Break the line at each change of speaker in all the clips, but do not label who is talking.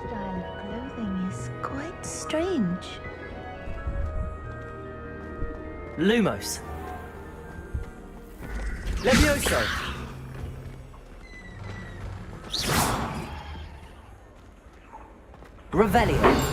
Style of clothing is quite strange.
Lumos. Levioso. Revelio.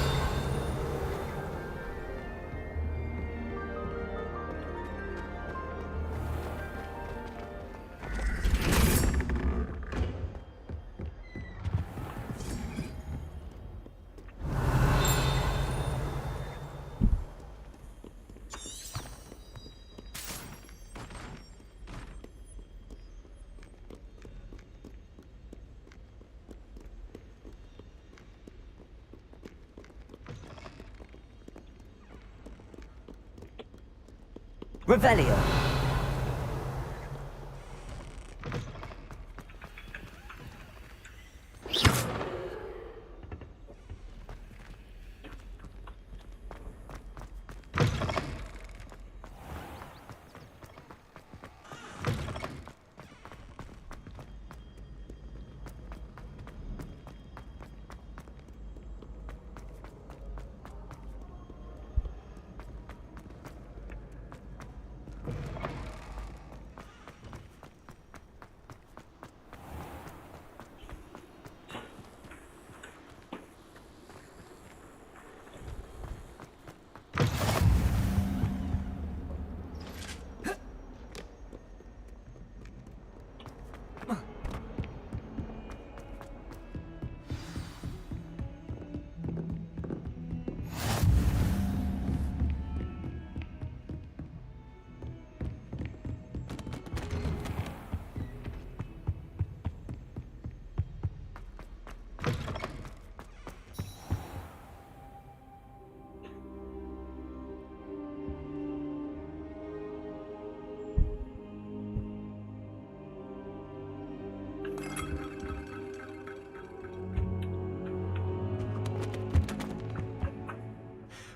Revelio.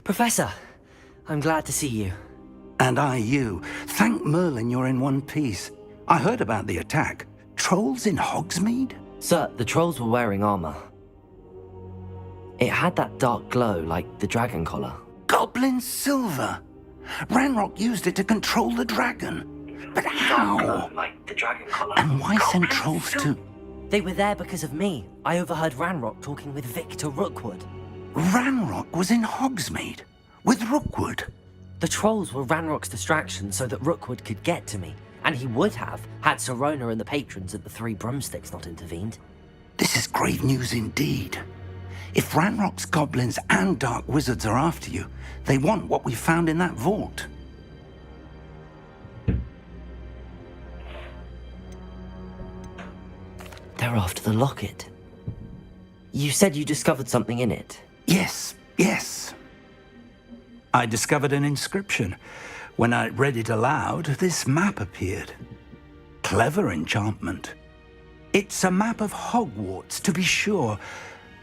Professor, I'm glad to see you.
And I you. Thank Merlin you're in one piece. I heard about the attack. Trolls in Hogsmeade?
Sir, the trolls were wearing armor. It had that dark glow like the dragon collar.
Goblin silver! Ranrock used it to control the dragon. But how?
Like the dragon collar.
And why send trolls to...
They were there because of me. I overheard Ranrock talking with Victor Rookwood.
Ranrock was in Hogsmeade? With Rookwood?
The trolls were Ranrock's distraction so that Rookwood could get to me. And he would have, had Sirona and the patrons at the Three Broomsticks not intervened.
This is grave news indeed. If Ranrock's goblins and dark wizards are after you, they want what we found in that vault.
They're after the locket. You said you discovered something in it.
Yes. I discovered an inscription. When I read it aloud, this map appeared. Clever enchantment. It's a map of Hogwarts, to be sure,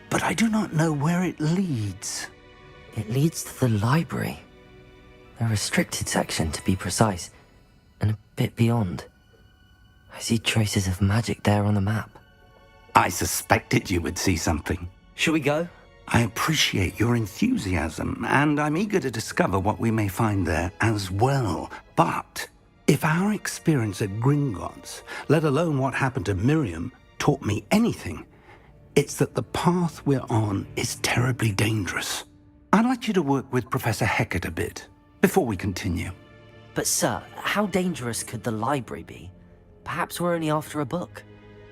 but I do not know where it leads.
It leads to the library. A restricted section, to be precise, and a bit beyond. I see traces of magic there on the map.
I suspected you would see something.
Shall we go?
I appreciate your enthusiasm, and I'm eager to discover what we may find there as well. But if our experience at Gringotts, let alone what happened to Miriam, taught me anything, it's that the path we're on is terribly dangerous. I'd like you to work with Professor Hecat a bit, before we continue.
But sir, how dangerous could the library be? Perhaps we're only after a book.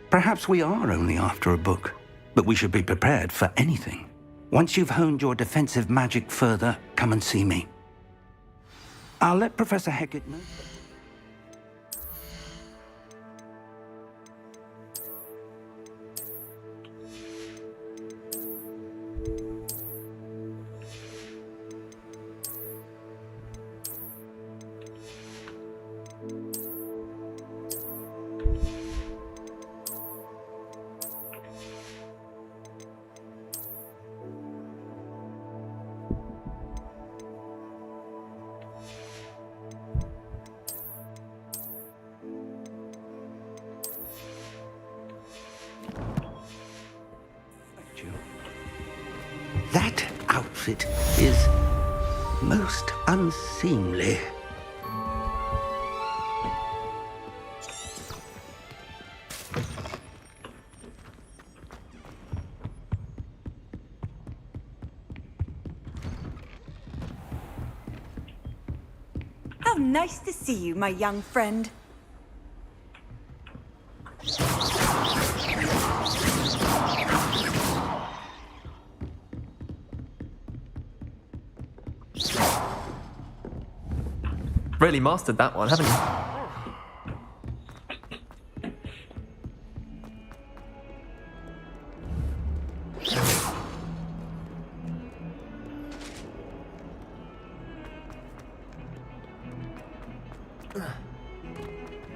Perhaps we are only after a book, but we should be prepared for anything. Once you've honed your defensive magic further, come and see me. I'll let Professor Hecat know. That outfit is most unseemly.
How nice to see you, my young friend.
Really mastered that one, haven't you?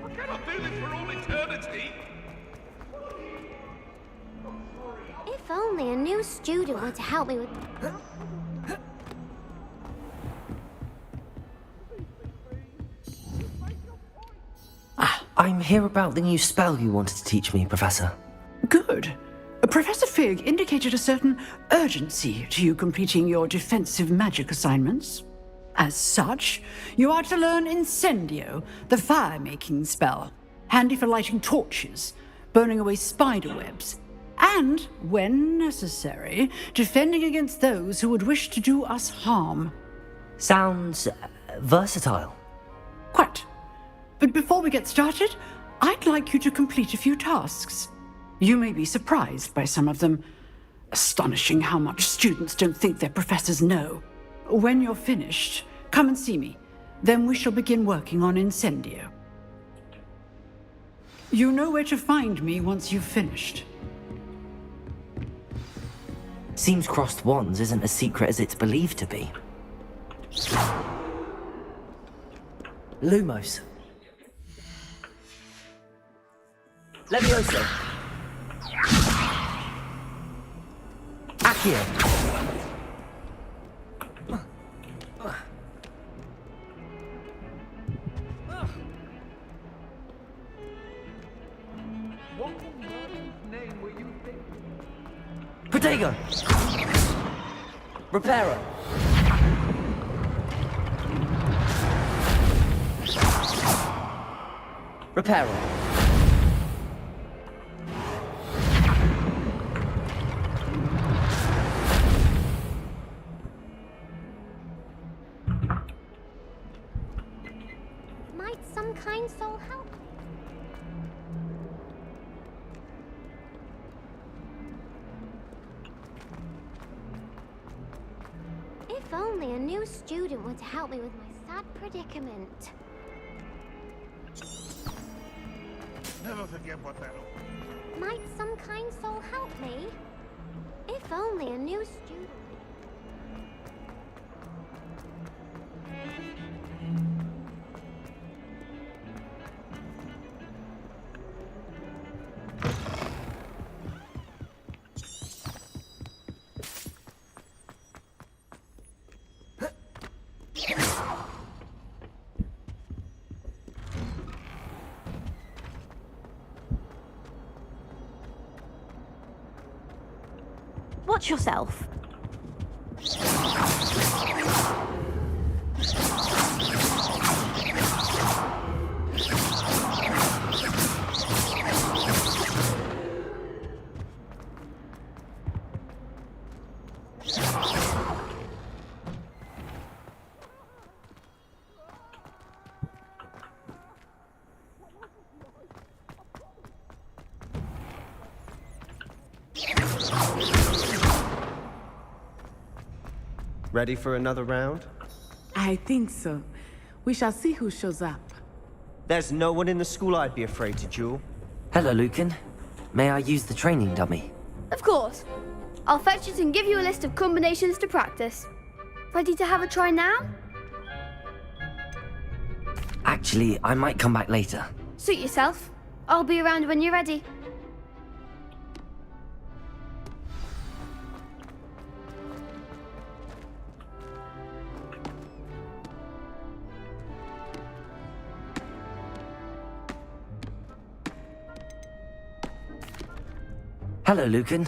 I cannot do this for all eternity.
If only a new student were to help me with...
I'm here about the new spell you wanted to teach me, Professor.
Good. Professor Fig indicated a certain urgency to you completing your defensive magic assignments. As such, you are to learn Incendio, the fire-making spell, handy for lighting torches, burning away spider webs, and, when necessary, defending against those who would wish to do us harm.
Sounds versatile.
Quite. But before we get started, I'd like you to complete a few tasks. You may be surprised by some of them. Astonishing how much students don't think their professors know. When you're finished, come and see me. Then we shall begin working on Incendio. You know where to find me once you've finished.
Seems crossed wands isn't as secret as it's believed to be. Lumos. Levioso. Accio. Stego! Reparo! Reparo!
Might some kind soul help? If only a new student would help me with my sad predicament.
Never forget what that.
Might some kind soul help me? If only a new student.
Watch yourself.
Ready for another round?
I think so. We shall see who shows up.
There's no one in the school I'd be afraid to duel.
Hello, Lucan. May I use the training dummy?
Of course. I'll fetch it and give you a list of combinations to practice. Ready to have a try now?
Actually, I might come back later.
Suit yourself. I'll be around when you're ready.
Hello, Lucan.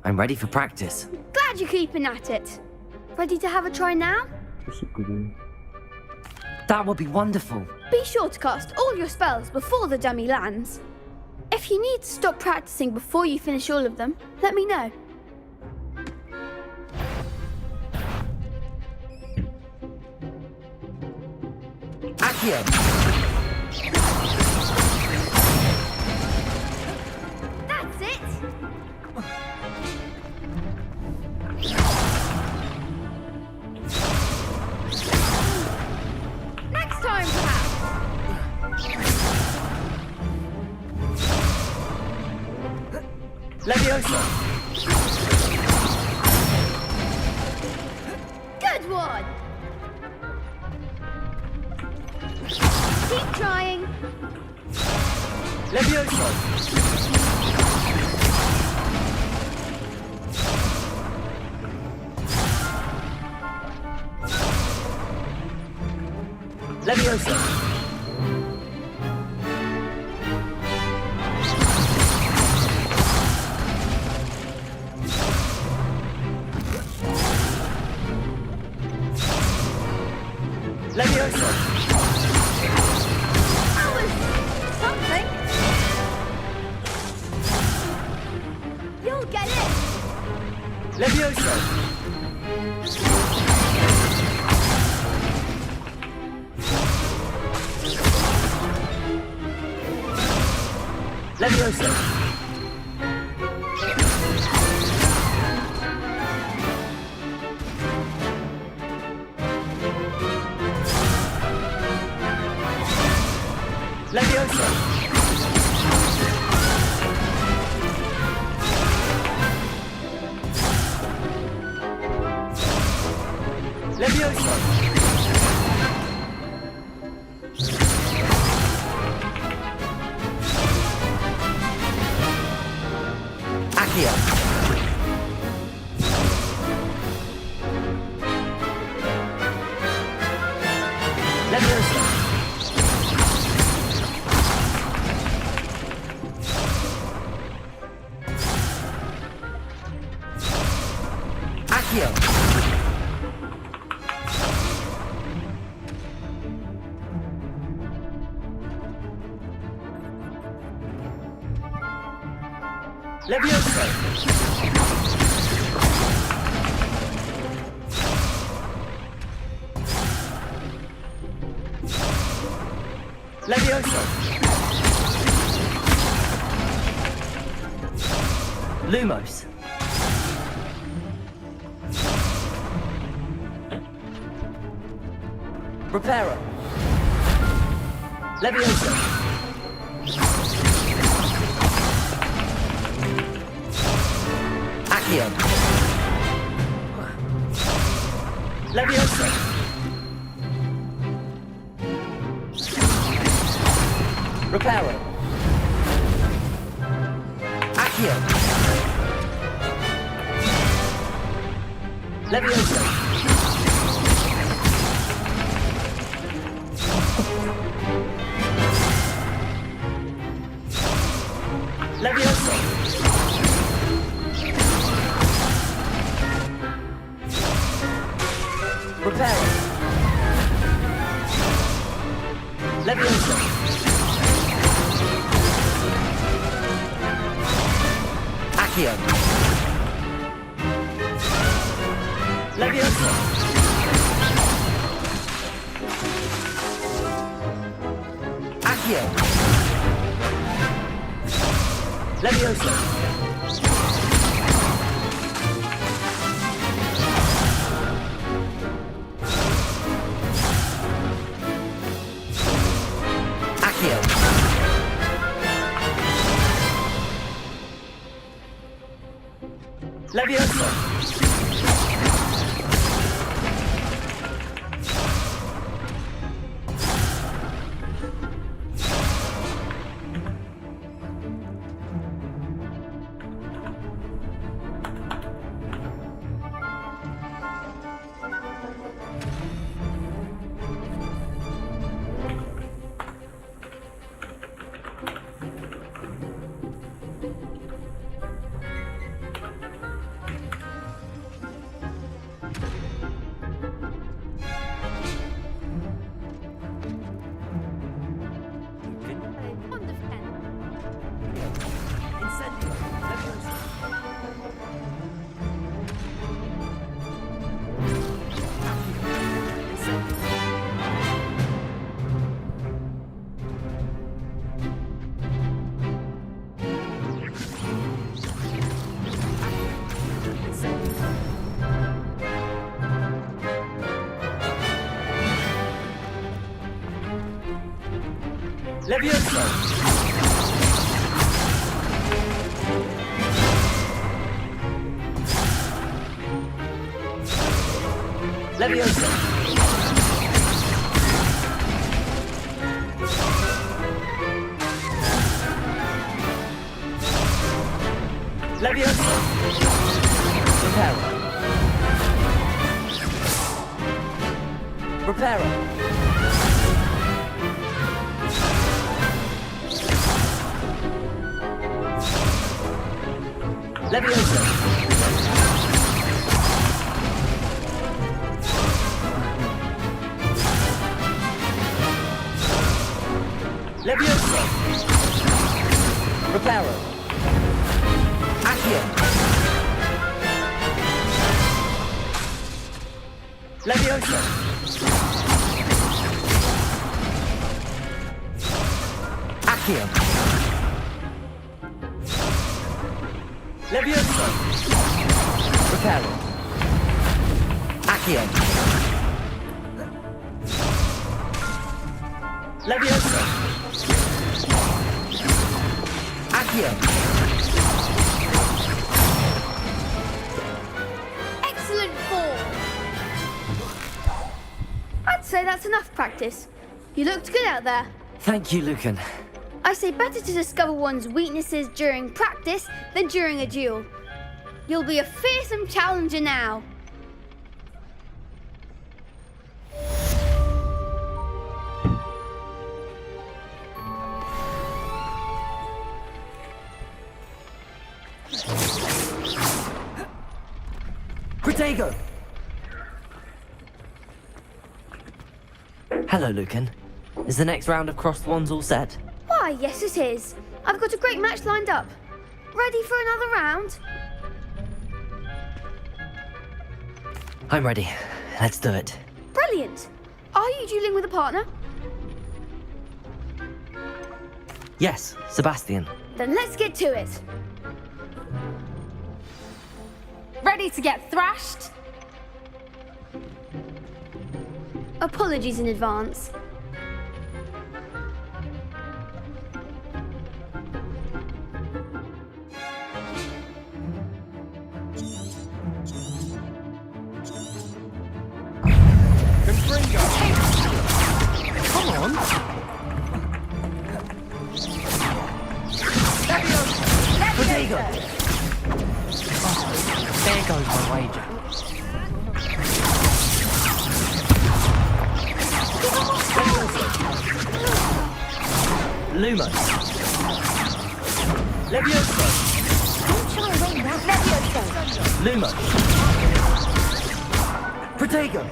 I'm ready for practice.
Glad you're keeping at it. Ready to have a try now?
That would be wonderful.
Be sure to cast all your spells before the dummy lands. If you need to stop practicing before you finish all of them, let me know.
Accio!
That's it! Next time, perhaps!
Leviosa!
Good one! Keep trying.
Leviosa! Leviosa! Leviosa!
That was something. You'll get it.
Leviosa! Leviosa! Leviosa! Leviosa! Accio! Leviosa! Levioso! Levioso! Lumos! Reparo! Levioso! Accio! Levioso! Reparo! Accio! Levioso! Levioso! Reparo! Levioso! Accio! Levioso! Accio! Levioso! Accio! Levioso! Levioso! Levioso! Levioso! Reparo! Reparo! Levioso! Levioso! Reparo! Accio! Levioso! Accio! Levioso! Reparo! Accio! Levioso! Accio!
Excellent form! I'd say that's enough practice. You looked good out there.
Thank you, Lucan.
I say better to discover one's weaknesses during practice than during a duel. You'll be a fearsome challenger now.
Protego! Hello, Lucan. Is the next round of crossed wands all set?
Why, yes it is. I've got a great match lined up. Ready for another round?
I'm ready. Let's do it.
Brilliant. Are you dueling with a partner?
Yes, Sebastian.
Then let's get to it.
Ready to get thrashed?
Apologies in advance.
Come on!
Protego! There goes my wager. Lumos. Levioso. Lumos. Protego.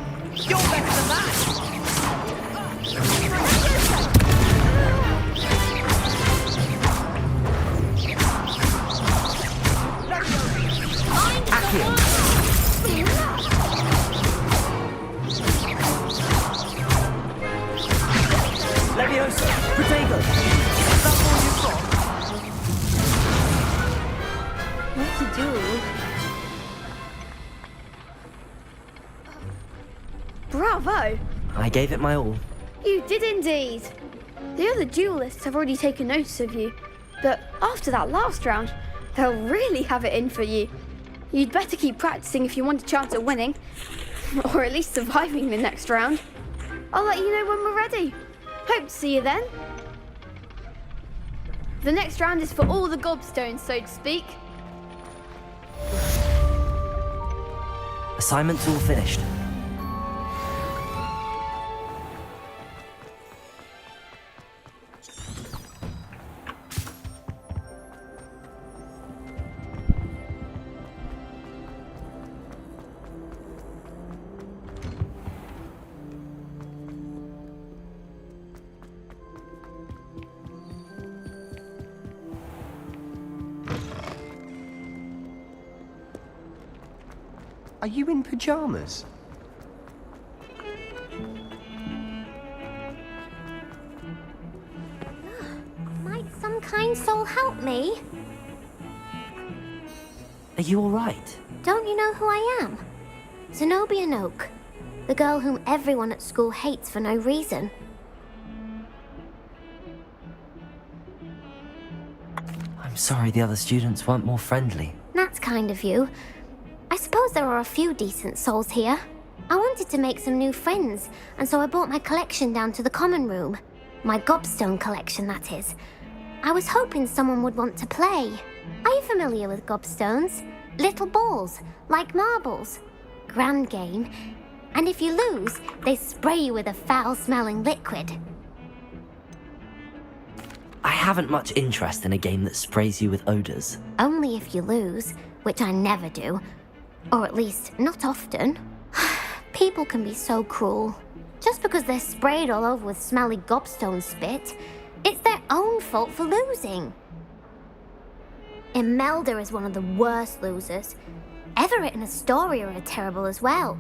You're better than that!
Accio. Levioso. Protego. Is that all you've got?
What to do? Bravo!
I gave it my all.
You did indeed. The other duelists have already taken notice of you, but after that last round, they'll really have it in for you. You'd better keep practicing if you want a chance at winning, or at least surviving the next round. I'll let you know when we're ready. Hope to see you then. The next round is for all the gobstones, so to speak.
Assignment's all finished.
Are you in pyjamas?
Might some kind soul help me?
Are you all right?
Don't you know who I am? Zenobia Noak, the girl whom everyone at school hates for no reason.
I'm sorry the other students weren't more friendly.
That's kind of you. I suppose there are a few decent souls here. I wanted to make some new friends, and so I brought my collection down to the common room. My gobstone collection, that is. I was hoping someone would want to play. Are you familiar with gobstones? Little balls, like marbles. Grand game. And if you lose, they spray you with a foul-smelling liquid.
I haven't much interest in a game that sprays you with odors.
Only if you lose, which I never do. Or at least, not often. People can be so cruel. Just because they're sprayed all over with smelly gobstone spit, it's their own fault for losing. Imelda is one of the worst losers. Everett and Astoria are terrible as well.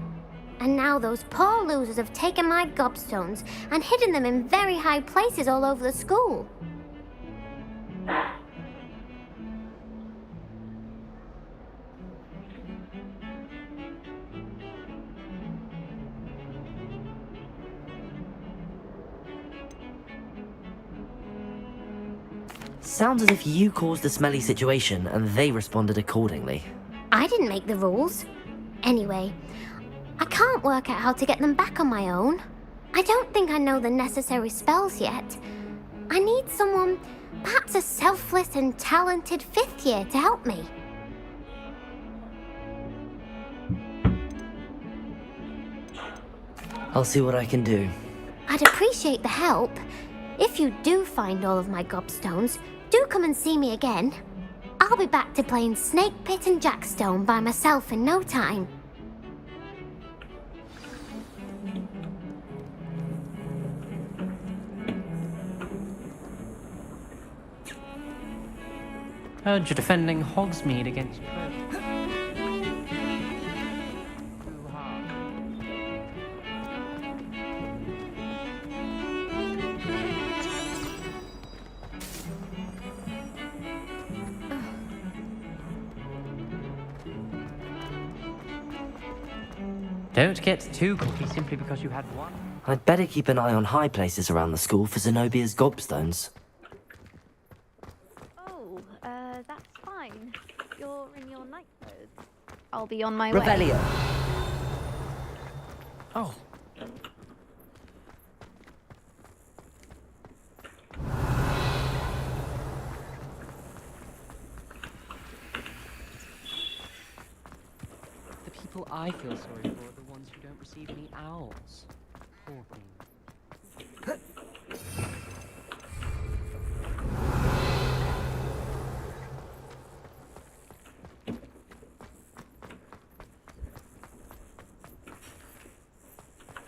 And now those poor losers have taken my gobstones and hidden them in very high places all over the school.
Sounds as if you caused the smelly situation and they responded accordingly.
I didn't make the rules. Anyway, I can't work out how to get them back on my own. I don't think I know the necessary spells yet. I need someone, perhaps a selfless and talented fifth year to help me.
I'll see what I can do.
I'd appreciate the help. If you do find all of my gobstones, do come and see me again. I'll be back to playing Snake Pit and Jackstone by myself in no time.
Heard you're defending Hogsmeade against Plat. Don't get too cocky simply because you had one.
I'd better keep an eye on high places around the school for Zenobia's gobstones.
Oh, that's fine. You're in your night clothes. I'll be on my
Revelio.
way.
Oh. The people I feel sorry for are the ones who don't receive any owls. Poor thing.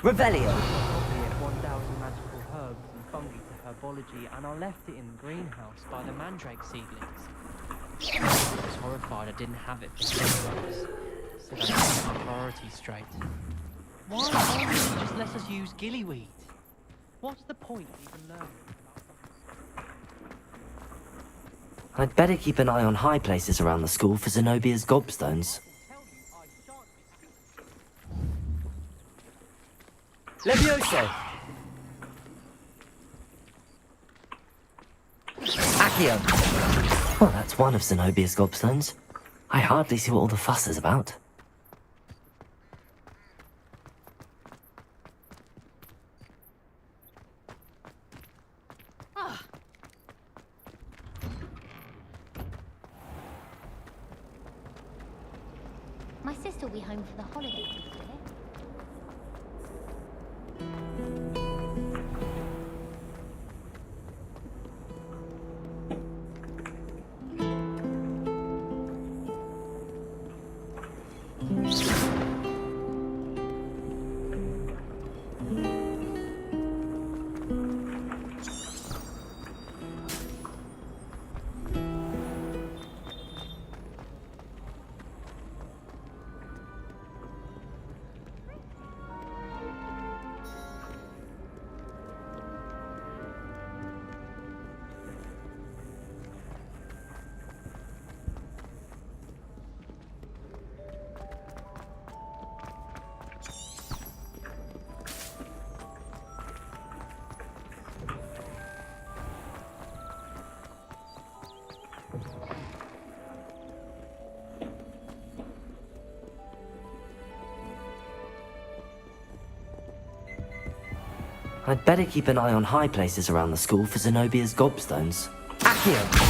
Revelio.
1,000 magical herbs and fungi to herbology, and I left it in the greenhouse by the mandrake seedlings. I was horrified I didn't have it for 6 months. Said I got my priorities straight. Why don't you just let us use gillyweed? What's the point of even learning?
I'd better keep an eye on high places around the school for Zenobia's gobstones. Levioso! Accio! Well, that's one of Zenobia's gobstones. I hardly see what all the fuss is about.
My sister will be home for the holidays this year.
I'd better keep an eye on high places around the school for Zenobia's gobstones. Accio!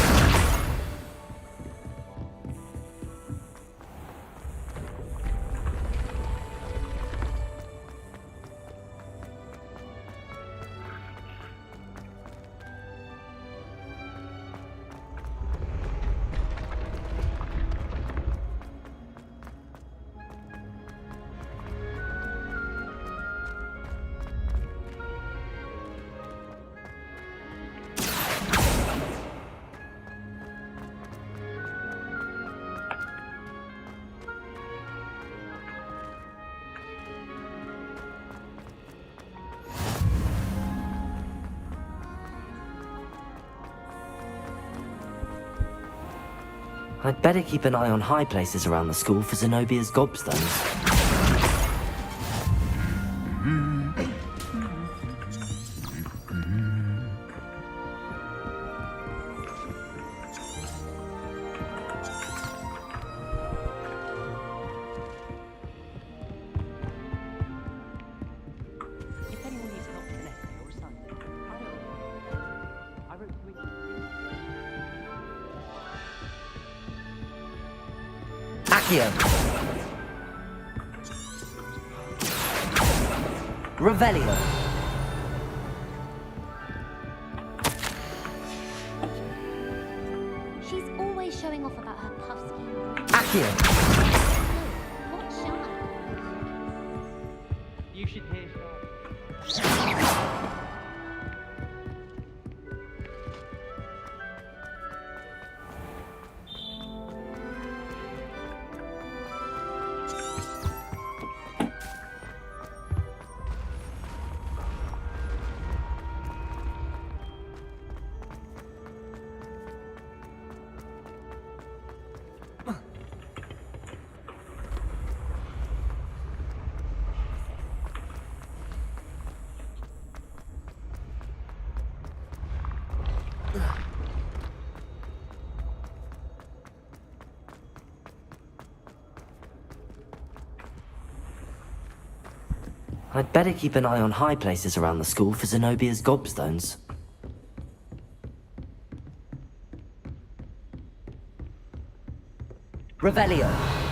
I'd better keep an eye on high places around the school for Zenobia's gobstones.
If anyone needs help with an essay or assignment, I wrote to it.
Accio! Revelio!
She's always showing off about her puff ski.
Accio!
What shine?
You should hear
I'd better keep an eye on high places around the school for Zenobia's gobstones. Revelio.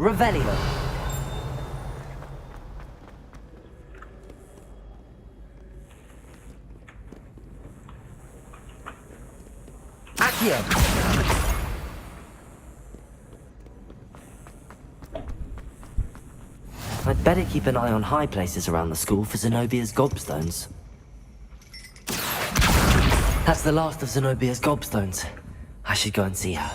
Revelio. Accio. I'd better keep an eye on high places around the school for Zenobia's gobstones. That's the last of Zenobia's gobstones. I should go and see her.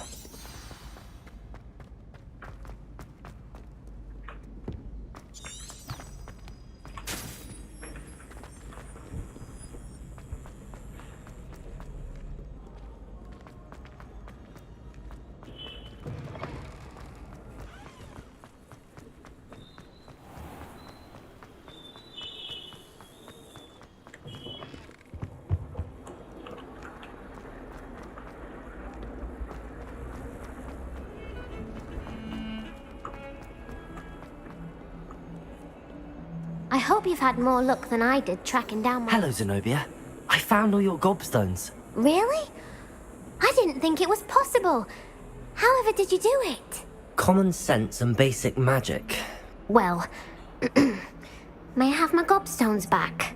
I hope you've had more luck than I did tracking down my...
Hello, Zenobia. I found all your gobstones.
Really? I didn't think it was possible. However did you do it?
Common sense and basic magic.
Well, may I have my gobstones back?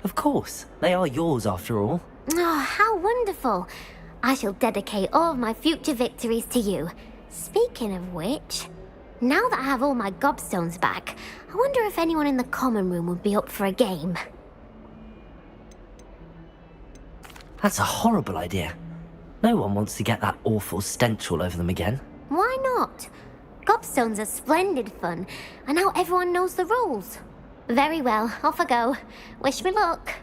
Of course. They are yours after all.
Oh, how wonderful. I shall dedicate all of my future victories to you. Speaking of which, now that I have all my gobstones back, I wonder if anyone in the common room would be up for a game.
That's a horrible idea. No one wants to get that awful stench all over them again.
Why not? Gobstones are splendid fun, and now everyone knows the rules. Very well, off I go. Wish me luck.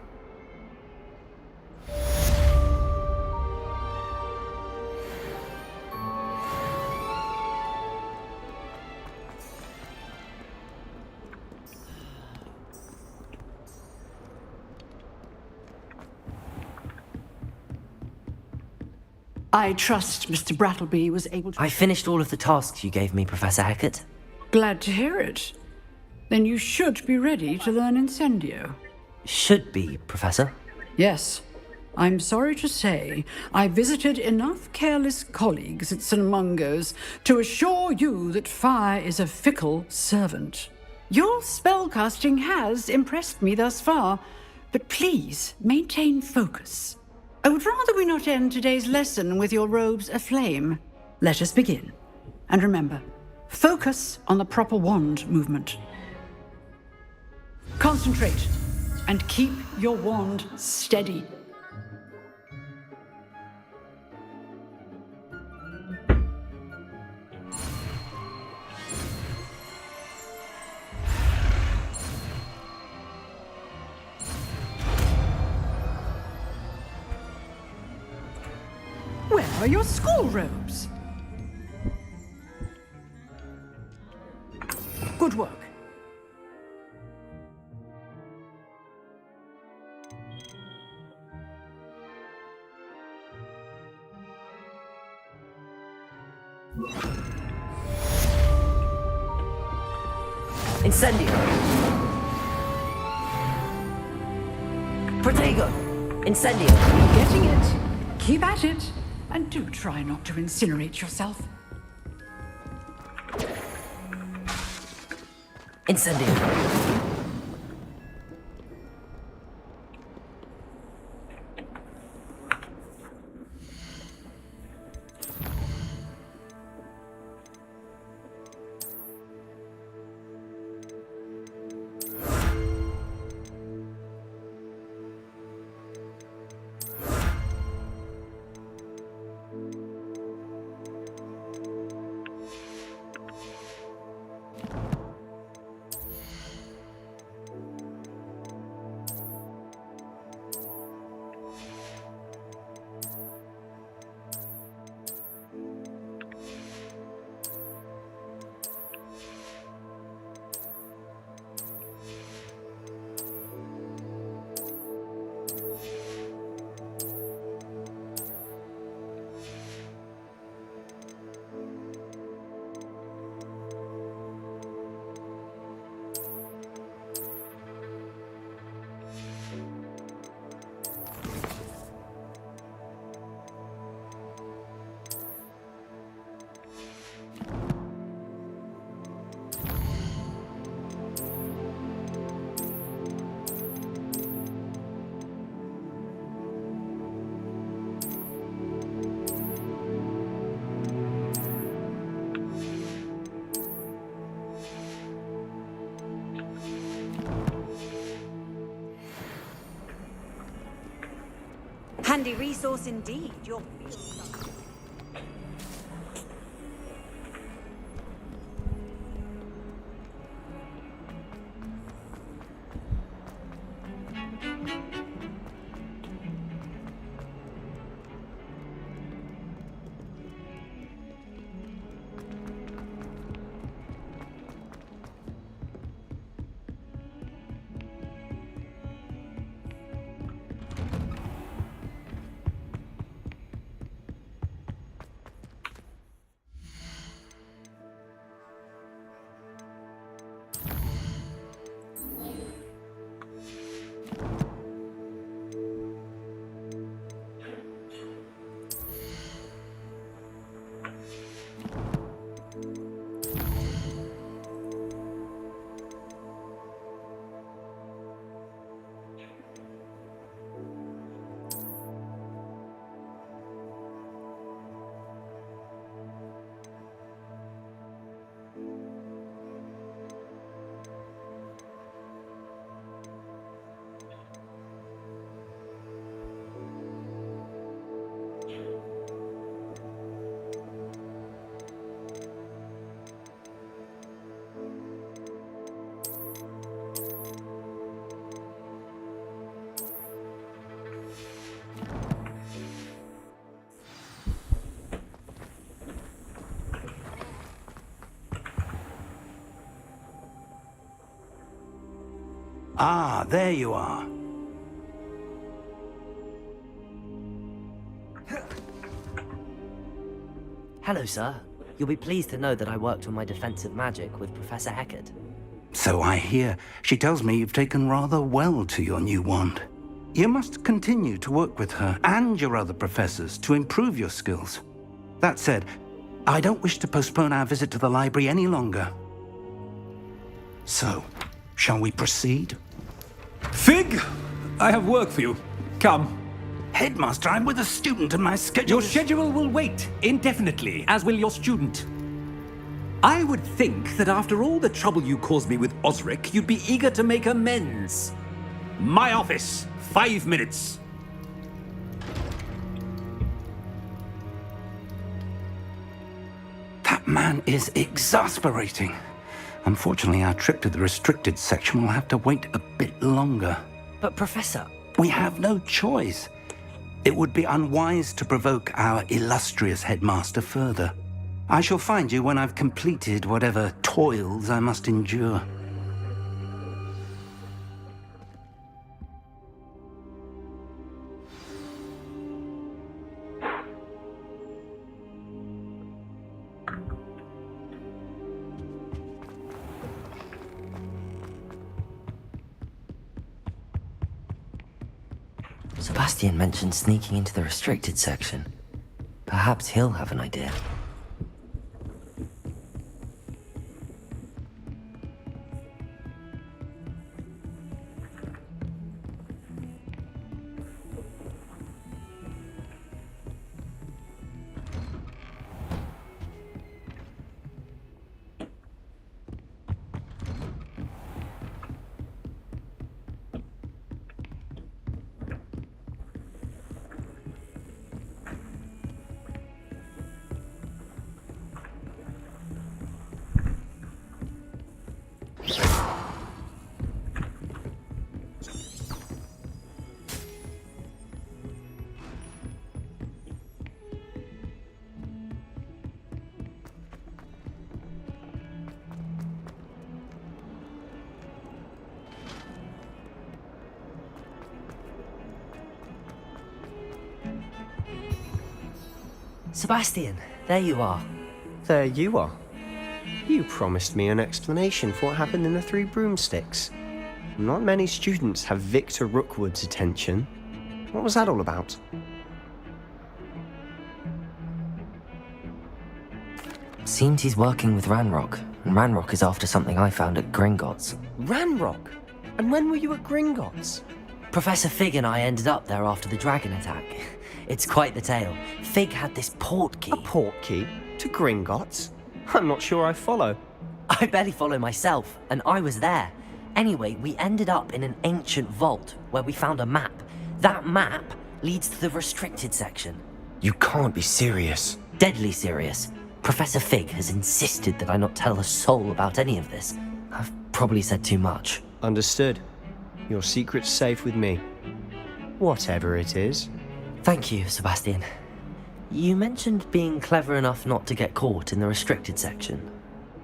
I trust Mr. Brattleby was able to...
I finished all of the tasks you gave me, Professor Hackett.
Glad to hear it. Then you should be ready to learn Incendio.
Should be, Professor.
Yes. I'm sorry to say, I visited enough careless colleagues at St. Mungo's to assure you that fire is a fickle servant. Your spellcasting has impressed me thus far, but please maintain focus. I would rather we not end today's lesson with your robes aflame. Let us begin. And remember, focus on the proper wand movement. Concentrate, and keep your wand steady. Where are your school robes? Good work.
Incendio! Protego! Incendio!
Getting it. Keep at it. And do try not to incinerate yourself.
Incendio!
Handy resource indeed. You're
Ah, there you are.
Hello, sir. You'll be pleased to know that I worked on my defensive magic with Professor Eckert.
So I hear. She tells me you've taken rather well to your new wand. You must continue to work with her and your other professors to improve your skills. That said, I don't wish to postpone our visit to the library any longer. So, shall we proceed?
Fig! I have work for you. Come.
Headmaster, I'm with a student and my schedule
Your schedule will wait indefinitely, as will your student. I would think that after all the trouble you caused me with Osric, you'd be eager to make amends. My office, 5 minutes.
That man is exasperating. Unfortunately, our trip to the restricted section will have to wait a bit longer.
But Professor...
We have no choice. It would be unwise to provoke our illustrious headmaster further. I shall find you when I've completed whatever toils I must endure.
Sebastian mentioned sneaking into the restricted section. Perhaps he'll have an idea. Sebastian, there you are.
There you are. You promised me an explanation for what happened in the Three Broomsticks. Not many students have Victor Rookwood's attention. What was that all about?
Seems he's working with Ranrock, and Ranrock is after something I found at Gringotts.
Ranrock? And when were you at Gringotts?
Professor Fig and I ended up there after the dragon attack. It's quite the tale. Fig had this port key.
A port key? To Gringotts? I'm not sure I follow.
I barely follow myself, and I was there. Anyway, we ended up in an ancient vault where we found a map. That map leads to the restricted section.
You can't be serious.
Deadly serious. Professor Fig has insisted that I not tell a soul about any of this. I've probably said too much.
Understood. Your secret's safe with me. Whatever it is.
Thank you, Sebastian. You mentioned being clever enough not to get caught in the restricted section.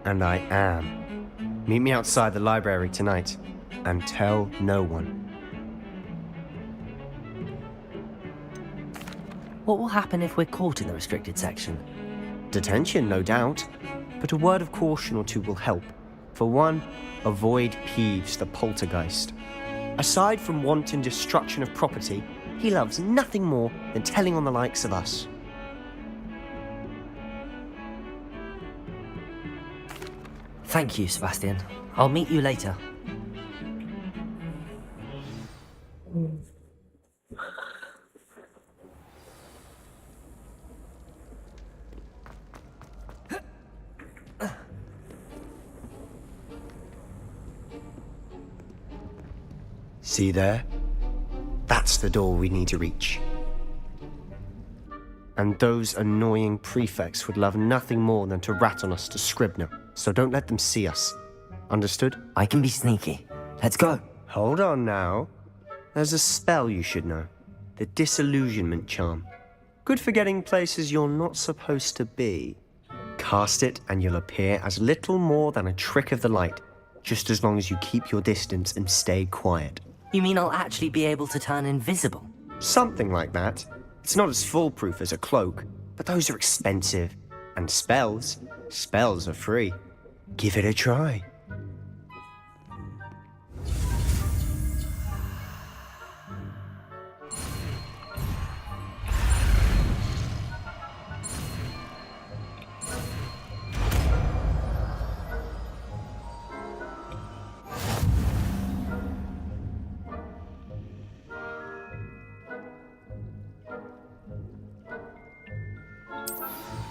And I am. Meet me outside the library tonight, and tell no one.
What will happen if we're caught in the restricted section?
Detention, no doubt. But a word of caution or two will help. For one, avoid Peeves, the poltergeist. Aside from wanton destruction of property, he loves nothing more than telling on the likes of us.
Thank you, Sebastian. I'll meet you later.
See there? That's the door we need to reach. And those annoying prefects would love nothing more than to rat on us to Scribner, so don't let them see us. Understood?
I can be sneaky. Let's go.
Hold on now. There's a spell you should know. The disillusionment charm. Good for getting places you're not supposed to be. Cast it and you'll appear as little more than a trick of the light, just as long as you keep your distance and stay quiet.
You mean I'll actually be able to turn invisible?
Something like that. It's not as foolproof as a cloak, but those are expensive. And spells are free. Give it a try.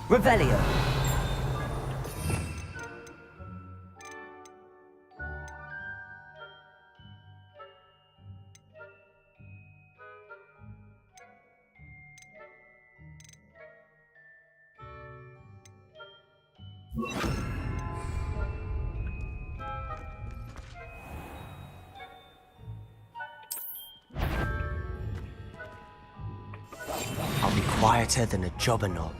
Revelio.
I'll be quieter than a jobberknoll.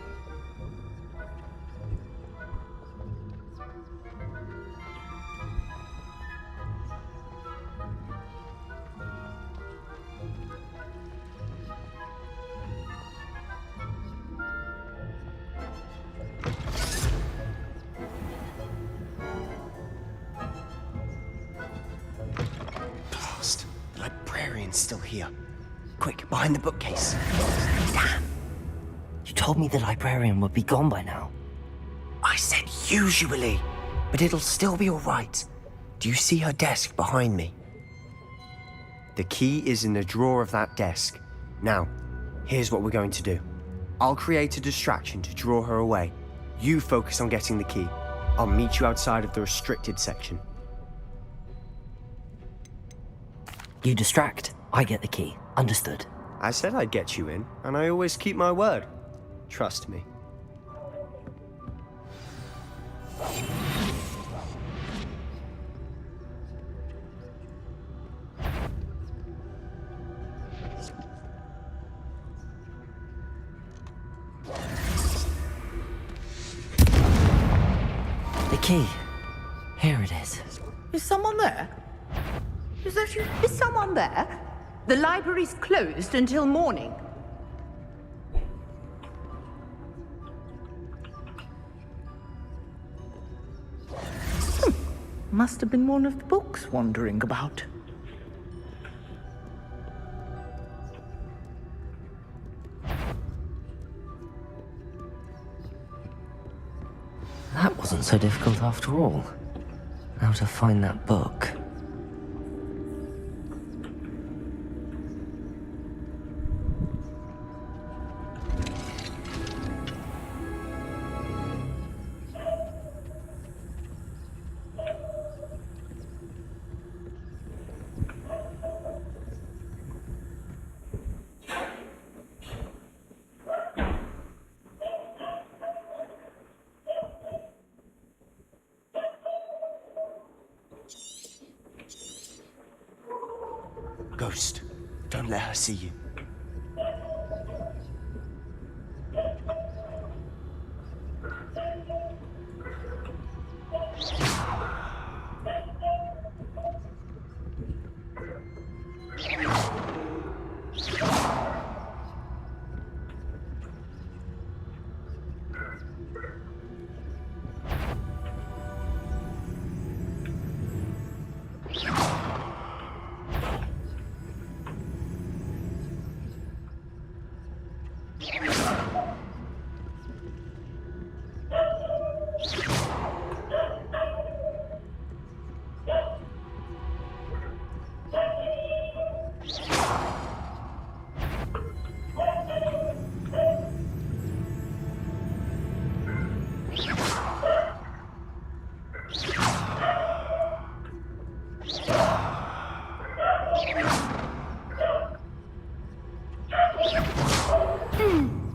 The librarian's still here. Quick, behind the bookcase.
Damn. You told me the librarian would be gone by now.
I said usually, but it'll still be all right. Do you see her desk behind me? The key is in the drawer of that desk. Now, here's what we're going to do. I'll create a distraction to draw her away. You focus on getting the key. I'll meet you outside of the restricted section.
You distract, I get the key. Understood.
I said I'd get you in, and I always keep my word. Trust me.
The key. Here it is.
Is someone there? Is that you? Is someone there? The library's closed until morning. Must have been one of the books wandering about.
That wasn't so difficult after all. How to find that book.
Ghost, don't let her see you.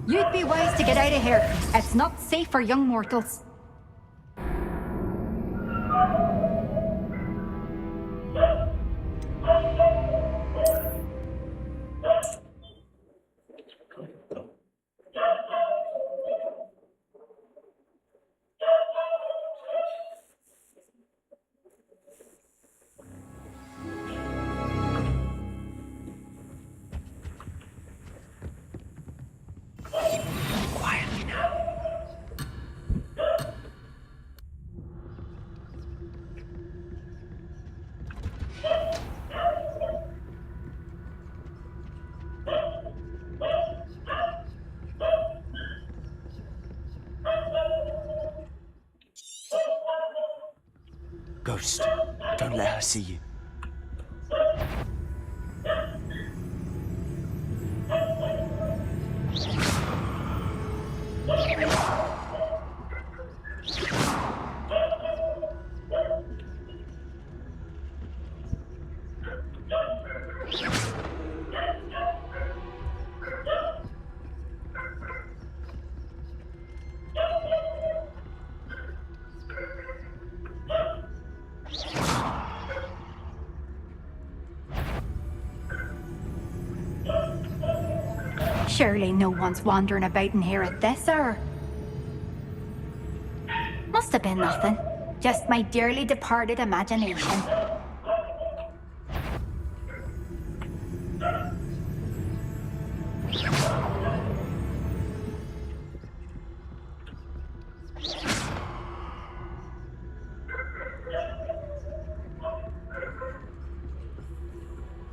You'd be wise to get out of here. It's not safe for young mortals.
Quietly now. Ghost, don't let her see you.
Surely no one's wandering about in here at this hour. Must have been nothing. Just my dearly departed imagination.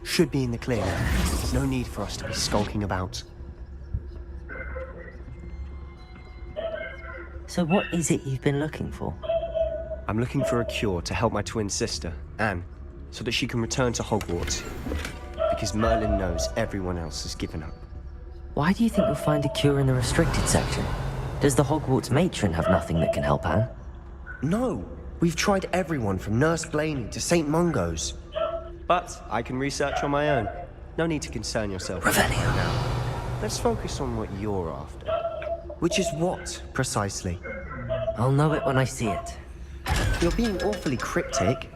Should be in the clear now. No need for us to be skulking about.
So what is it you've been looking for?
I'm looking for a cure to help my twin sister, Anne, so that she can return to Hogwarts. Because Merlin knows everyone else has given up.
Why do you think you'll find a cure in the restricted section? Does the Hogwarts matron have nothing that can help Anne?
No! We've tried everyone from Nurse Blaney to St. Mungo's. But I can research on my own. No need to concern yourself.
Revelio.
Now, let's focus on what you're after. Which is what, precisely?
I'll know it when I see it.
You're being awfully cryptic.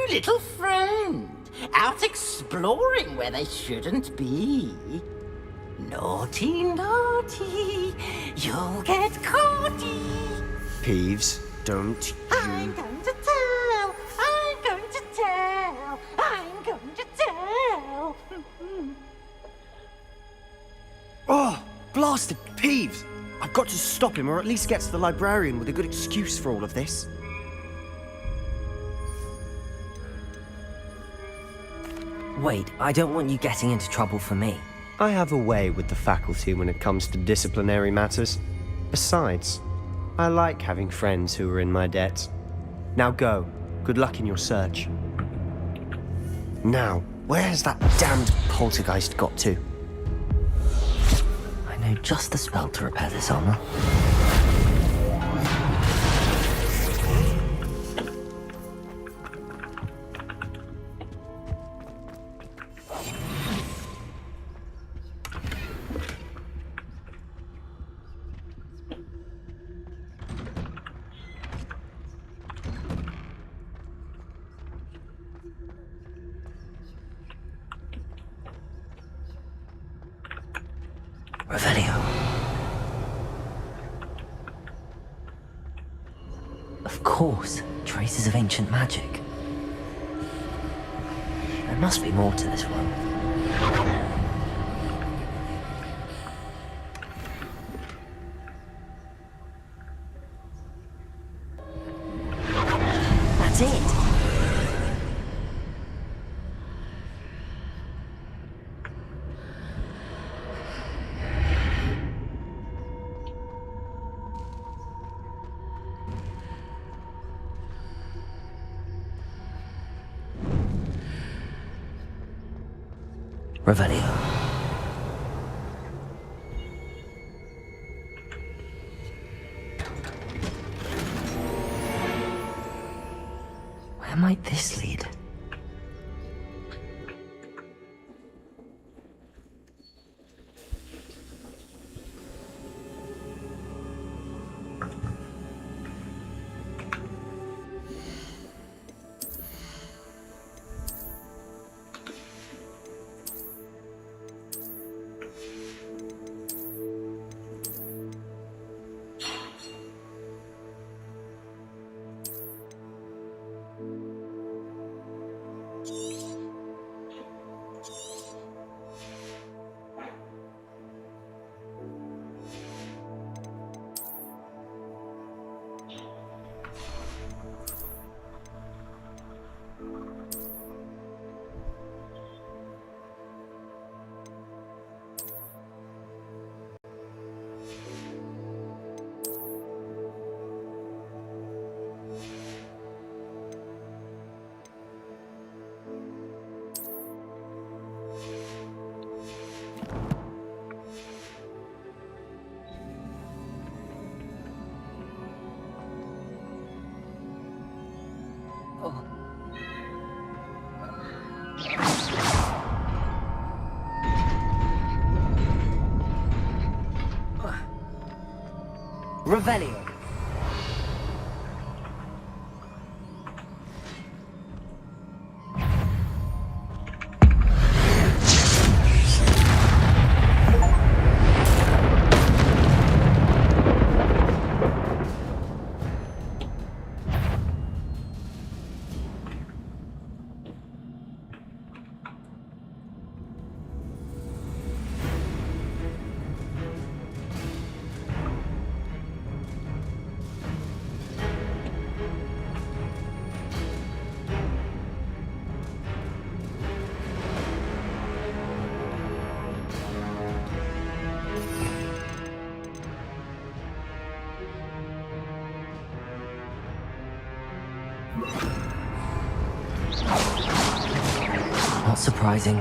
Little friend, out exploring where they shouldn't be. Naughty, naughty, you'll get caughty.
Peeves, don't you...
I'm going to tell, I'm going to tell, I'm going to tell.
Oh, blasted Peeves! I've got to stop him, or at least get to the librarian with a good excuse for all of this.
Wait, I don't want you getting into trouble for me.
I have a way with the faculty when it comes to disciplinary matters. Besides, I like having friends who are in my debt. Now go. Good luck in your search. Now, where has that damned poltergeist got to?
I know just the spell to repair this armor. Revelio. Of course, traces of ancient magic. There must be more to this one. That's it! Revelio. Where might this lead? Revelio. Not surprising.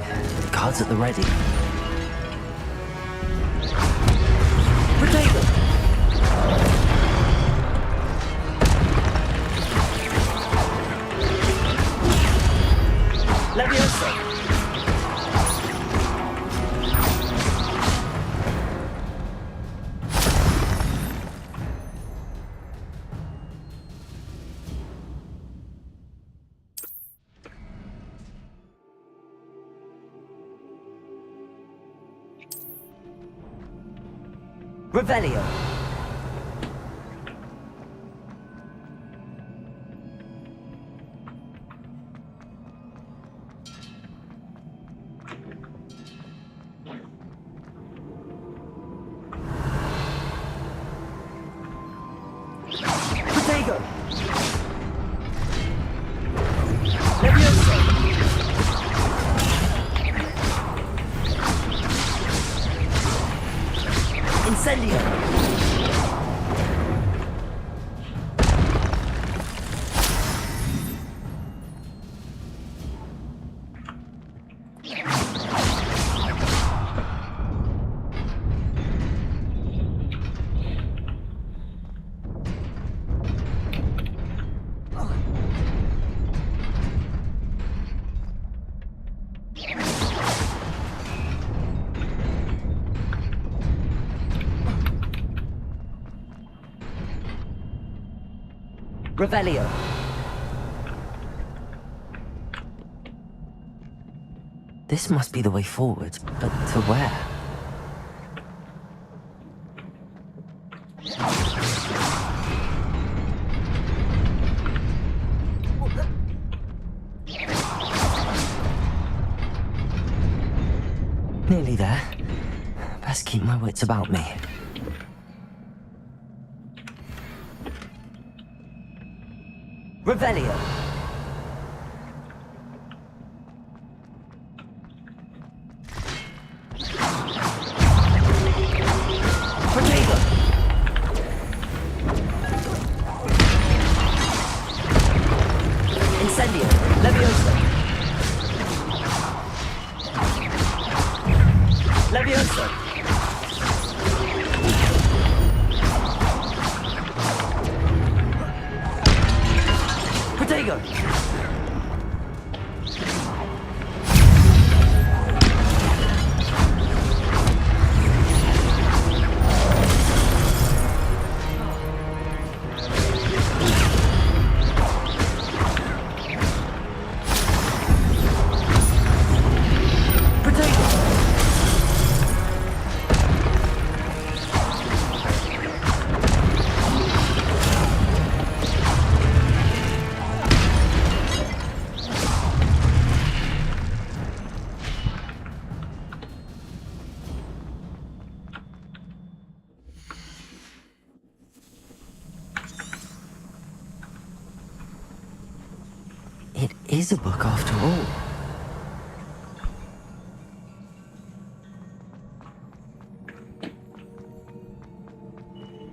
Guards at the ready. Potato! Leviosa! Revelio. Potato. Leviosa. Revelio. This must be the way forward, but to where? Nearly there. Best keep my wits about me. Revelio. Protego. Incendio. Leviosa. Leviosa. Protego. It is a book after all.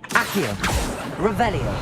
Accio. Revelio.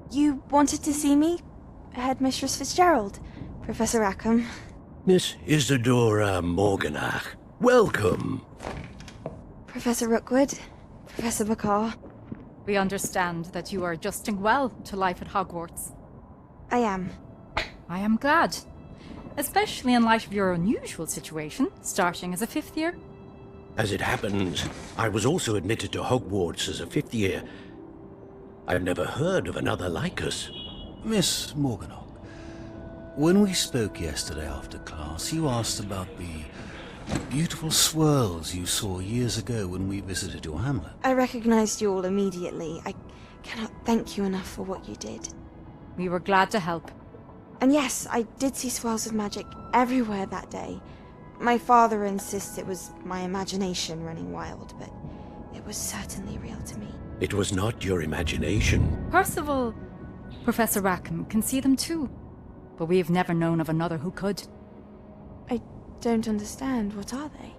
You wanted to see me? Headmistress Fitzgerald, Professor Rackham.
Miss Isadora Morganach, welcome.
Professor Rookwood, Professor McCaw.
We understand that you are adjusting well to life at Hogwarts.
I am.
I am glad. Especially in light of your unusual situation, starting as a 5th year.
As it happens, I was also admitted to Hogwarts as a 5th year. I've never heard of another like us.
Miss Morganach, when we spoke yesterday after class, you asked about the
Beautiful swirls you saw years ago when we visited your hamlet.
I recognized you all immediately. I cannot thank you enough for what you did.
We were glad to help.
And yes, I did see swirls of magic everywhere that day. My father insists it was my imagination running wild, but it was certainly real to me.
It was not your imagination.
Percival, Professor Rackham can see them too. But we've never known of another who could.
I don't understand. What are they?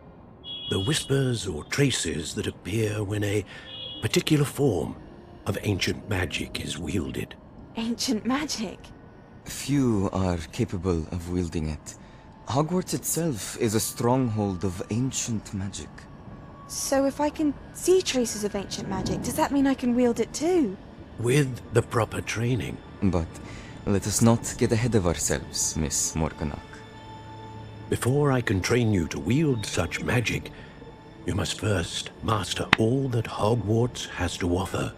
The whispers or traces that appear when a particular form of ancient magic is wielded.
Ancient magic?
Few are capable of wielding it. Hogwarts itself is a stronghold of ancient magic.
So if I can see traces of ancient magic, does that mean I can wield it too?
With the proper training.
But let us not get ahead of ourselves, Miss Morganach.
Before I can train you to wield such magic, you must first master all that Hogwarts has to offer.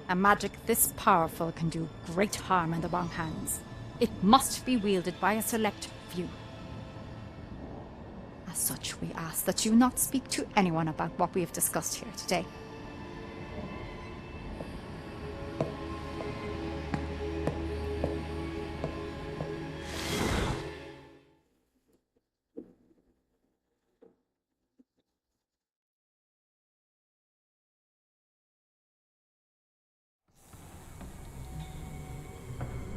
A magic this powerful can do great harm in the wrong hands. It must be wielded by a select few. As such, we ask that you not speak to anyone about what we have discussed here today.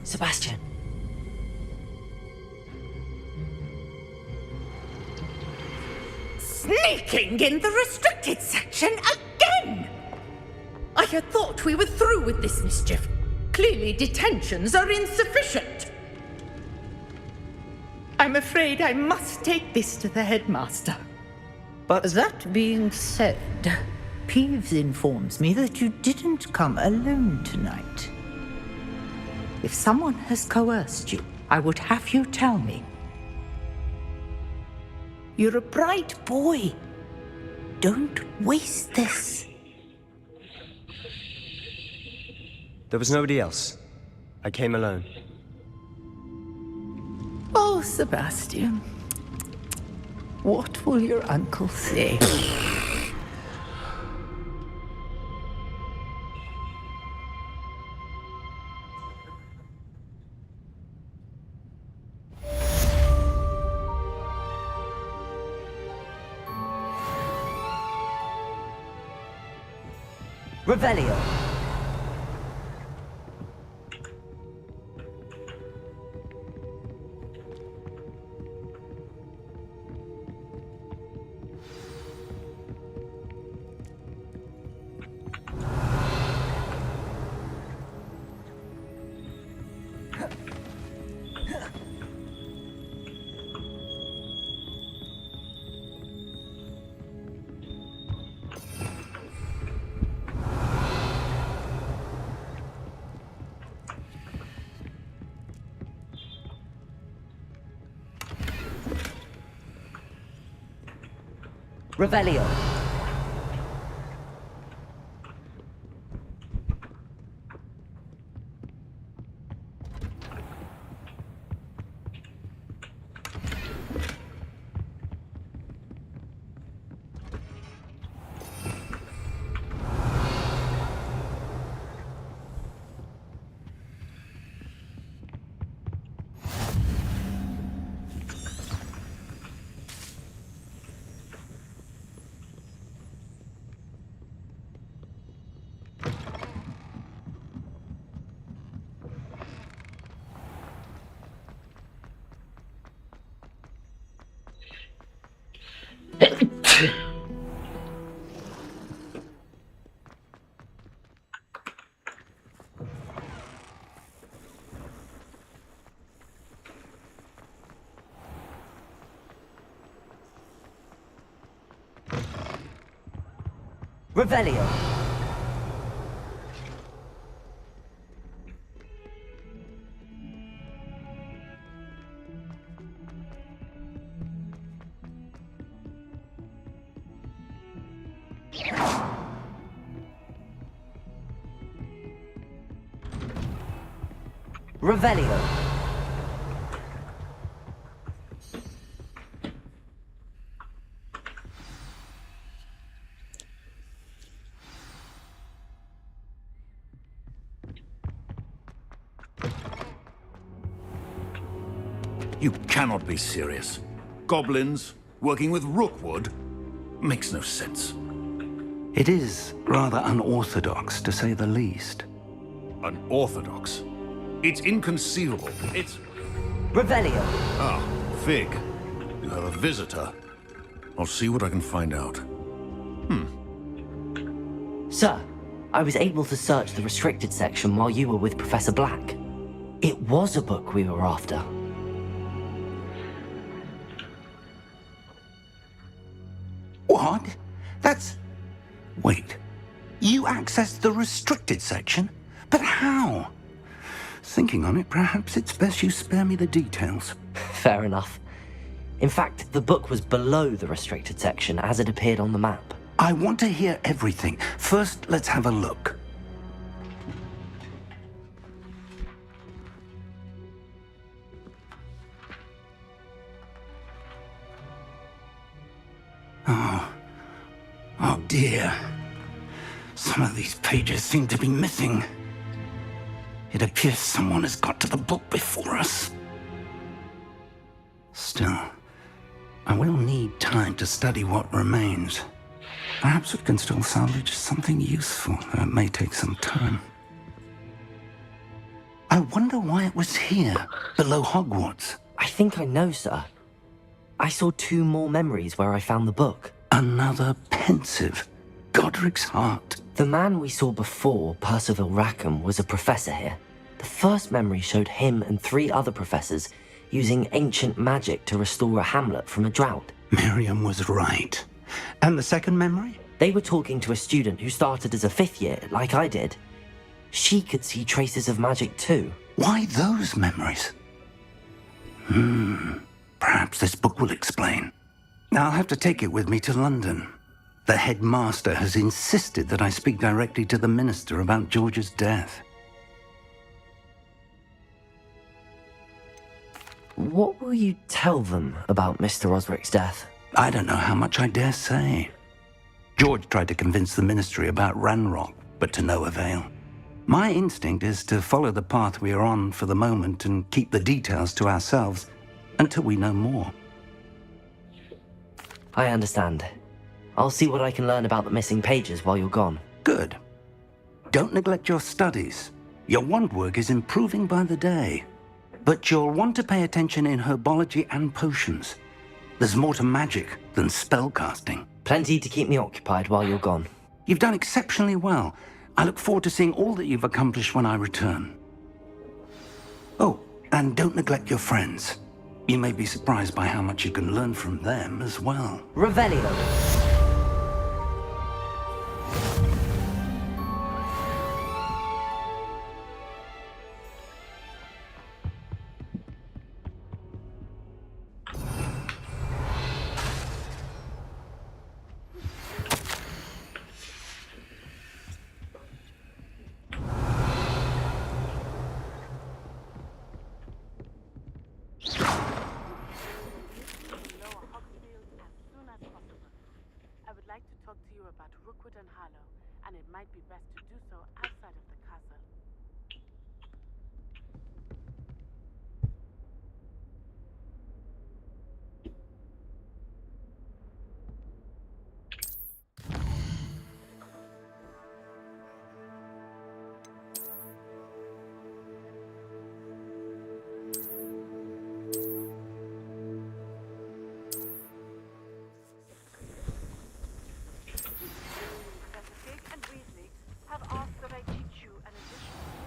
Sebastian.
Sneaking in the restricted section again! I had thought we were through with this mischief. Clearly detentions are insufficient. I'm afraid I must take this to the headmaster.
But that being said, Peeves informs me that you didn't come alone tonight. If someone has coerced you, I would have you tell me. You're a bright boy. Don't waste this.
There was nobody else. I came alone.
Oh, Sebastian. What will your uncle say?
Revelio. Revelio. Revelio. Revelio.
You cannot be serious. Goblins working with Rookwood? Makes no sense.
It is rather unorthodox, to say the least.
Unorthodox? It's inconceivable. It's...
Revelio!
Ah, Fig. You have a visitor. I'll see what I can find out.
Sir, I was able to search the restricted section while you were with Professor Black. It was a book we were after.
What? That's... Wait. You accessed the restricted section? But how? Thinking on it, perhaps it's best you spare me the details.
Fair enough. In fact, the book was below the restricted section as it appeared on the map.
I want to hear everything. First, let's have a look. Oh dear. Some of these pages seem to be missing. It appears someone has got to the book before us. Still, I will need time to study what remains. Perhaps we can still salvage something useful, though it may take some time. I wonder why it was here, below Hogwarts.
I think I know, sir. I saw 2 more memories where I found the book.
Another pensive. Godric's heart.
The man we saw before, Percival Rackham, was a professor here. The first memory showed him and 3 other professors using ancient magic to restore a hamlet from a drought.
Miriam was right. And the second memory?
They were talking to a student who started as a 5th year, like I did. She could see traces of magic too.
Why those memories? Perhaps this book will explain. I'll have to take it with me to London. The headmaster has insisted that I speak directly to the minister about George's death.
What will you tell them about Mr. Osric's death?
I don't know how much I dare say. George tried to convince the ministry about Ranrock, but to no avail. My instinct is to follow the path we are on for the moment and keep the details to ourselves until we know more.
I understand. I'll see what I can learn about the missing pages while you're gone.
Good. Don't neglect your studies. Your wand work is improving by the day. But you'll want to pay attention in herbology and potions. There's more to magic than spellcasting.
Plenty to keep me occupied while you're gone.
You've done exceptionally well. I look forward to seeing all that you've accomplished when I return. Oh, and don't neglect your friends. You may be surprised by how much you can learn from them as well.
Revelio.
And it might be best to do so outside of the castle. Have asked that I teach you an additional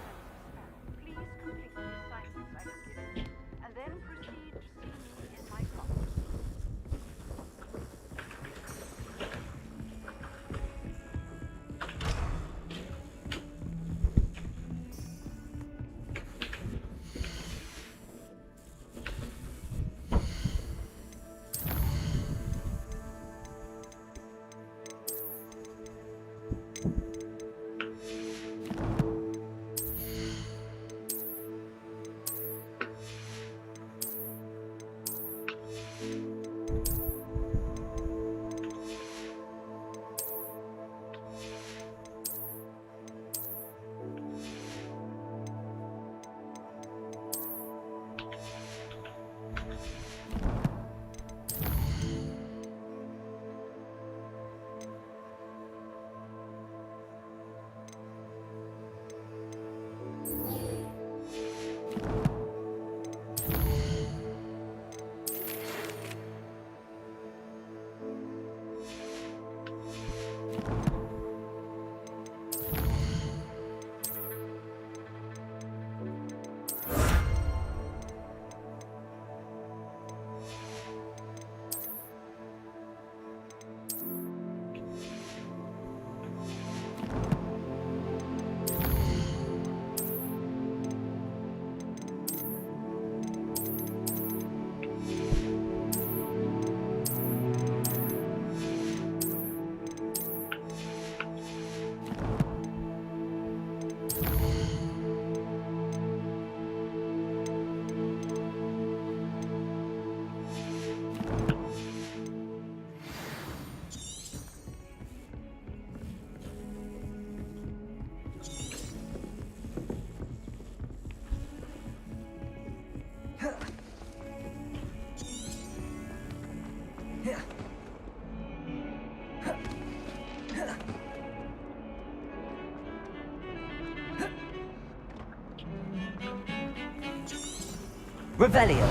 Revelio.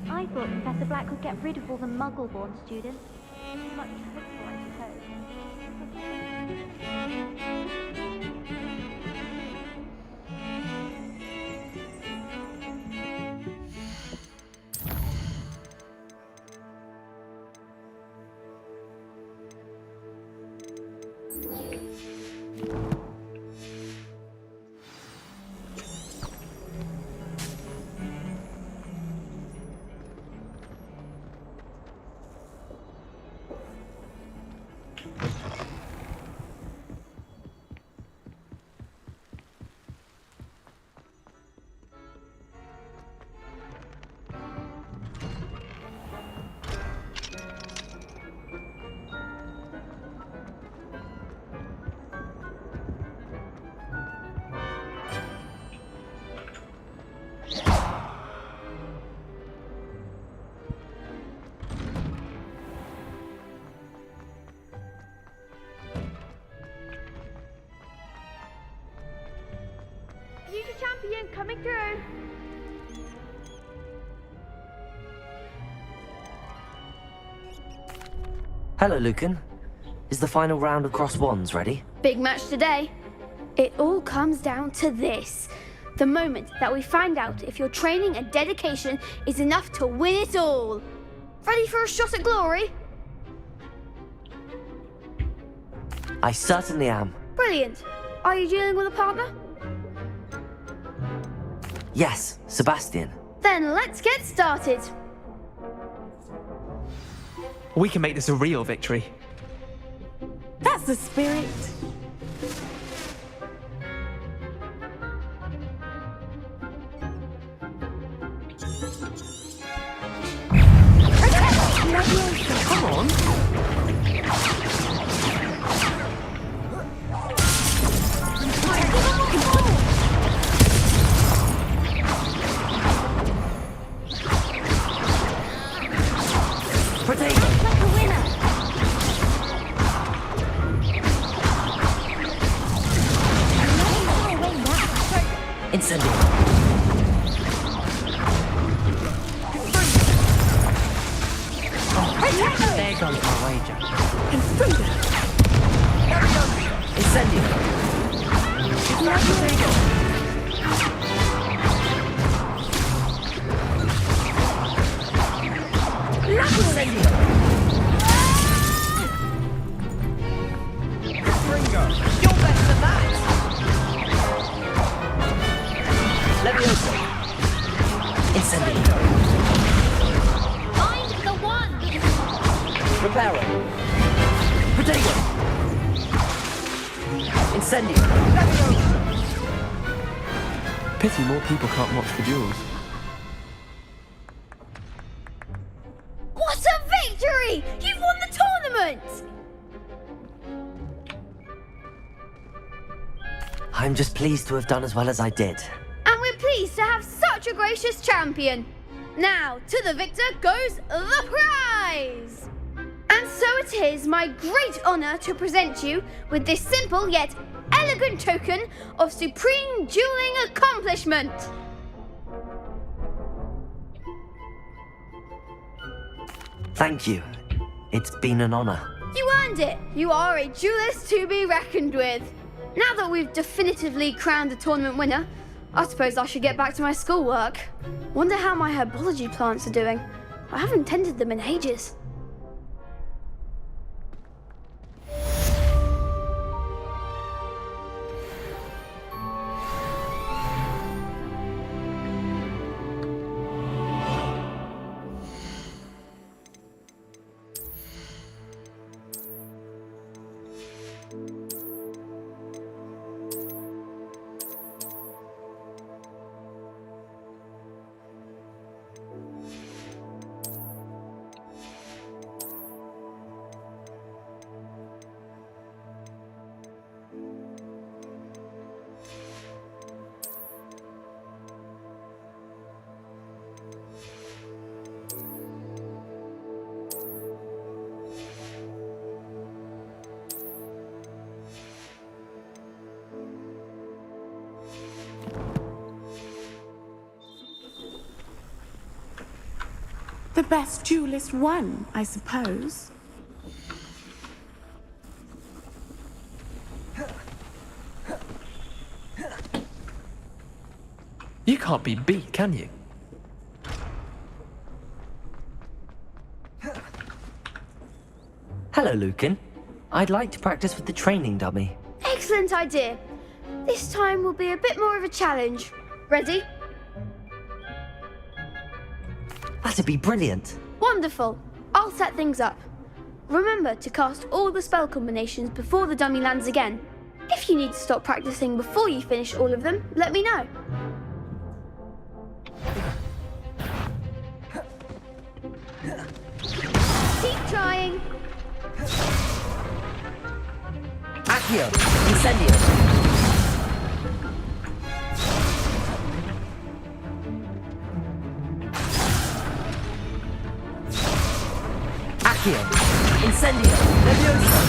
I thought Professor Black would get rid of all the Muggle-born students. Too much hopeful, I suppose.
Future champion coming through.
Hello, Lucan. Is the final round of Cross Wands ready?
Big match today. It all comes down to this. The moment that we find out if your training and dedication is enough to win it all. Ready for a shot at glory?
I certainly am.
Brilliant. Are you dealing with a partner?
Yes, Sebastian.
Then let's get started.
We can make this a real victory.
That's the spirit.
Come on.
Incendio.
There goes my wager.
Incendio.
Ringo, you're better than that.
Levioso. Incendio.
Find the one!
Reparo. Protego. Incendio.
Pity more people can't watch the duels.
What a victory! You've won the tournament!
I'm just pleased to have done as well as I did.
And we're pleased to have such a gracious champion. Now, to the victor goes the prize! And so it is my great honour to present you with this simple yet elegant token of supreme dueling accomplishment.
Thank you. It's been an honor.
You earned it. You are a duelist to be reckoned with. Now that we've definitively crowned the tournament winner, I suppose I should get back to my schoolwork. Wonder how my herbology plants are doing. I haven't tended them in ages.
The best duelist won, I suppose.
You can't be beat, can you?
Hello, Lucan. I'd like to practice with the training dummy.
Excellent idea. This time will be a bit more of a challenge. Ready?
That'd be brilliant.
Wonderful. I'll set things up. Remember to cast all the spell combinations before the dummy lands again. If you need to stop practicing before you finish all of them, let me know. Keep trying.
Accio! Incendio! Accio! Incendio! Leviosa!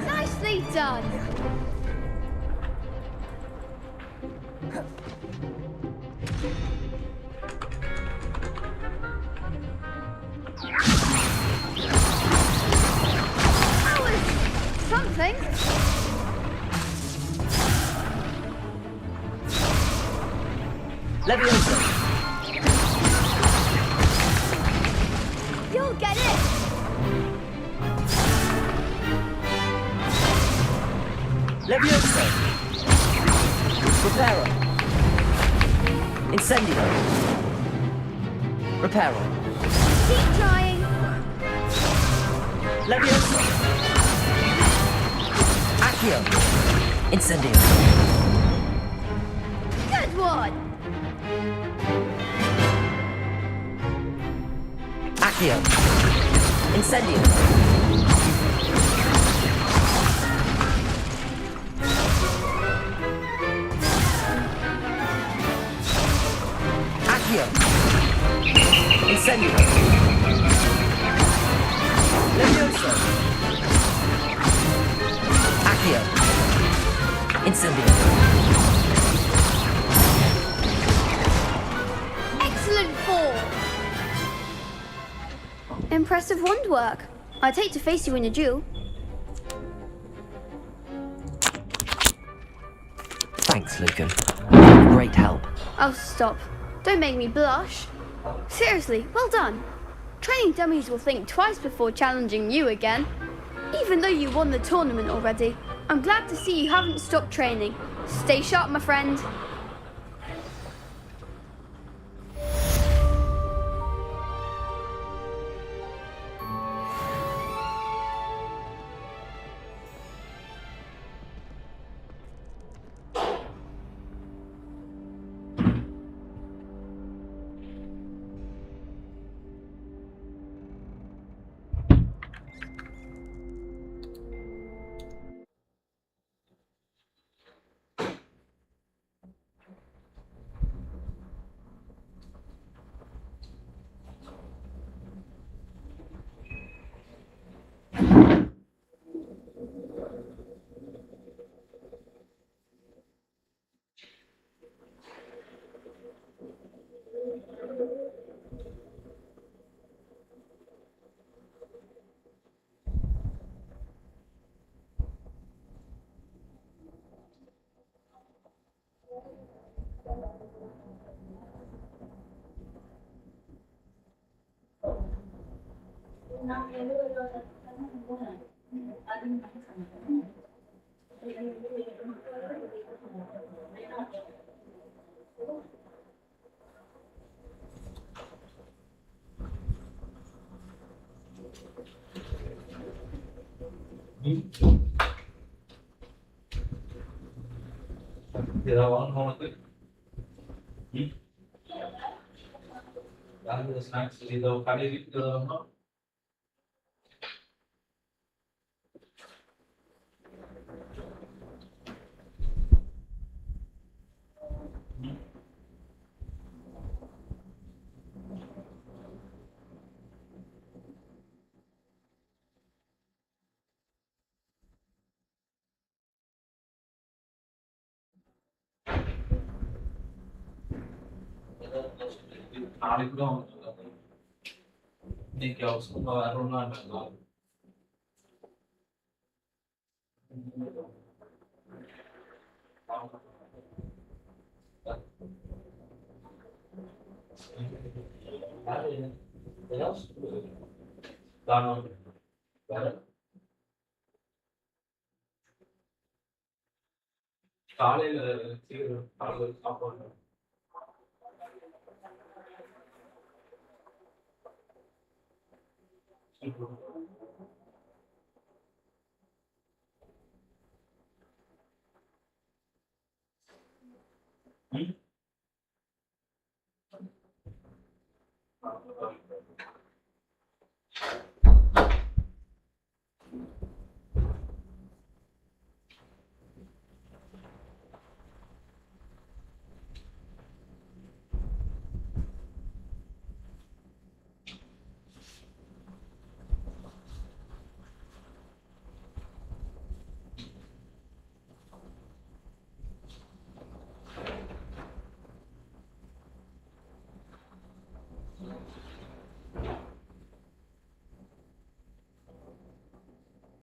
Nicely done. That was something.
Leviosa!
You'll get it.
Leviosa! Reparo! Incendio! Reparo!
Keep trying.
Leviosa! Accio! Incendio!
Good one.
Accio! Incendio! Accio! Incendio! Leviosa! Accio! Incendio!
Excellent fall. Impressive wand work. I'd hate to face you in a duel.
Thanks, Lucan. Great help.
Oh, stop. Don't make me blush. Seriously, well done. Training dummies will think twice before challenging you again. Even though you won the tournament already, I'm glad to see you haven't stopped training. Stay sharp, my friend.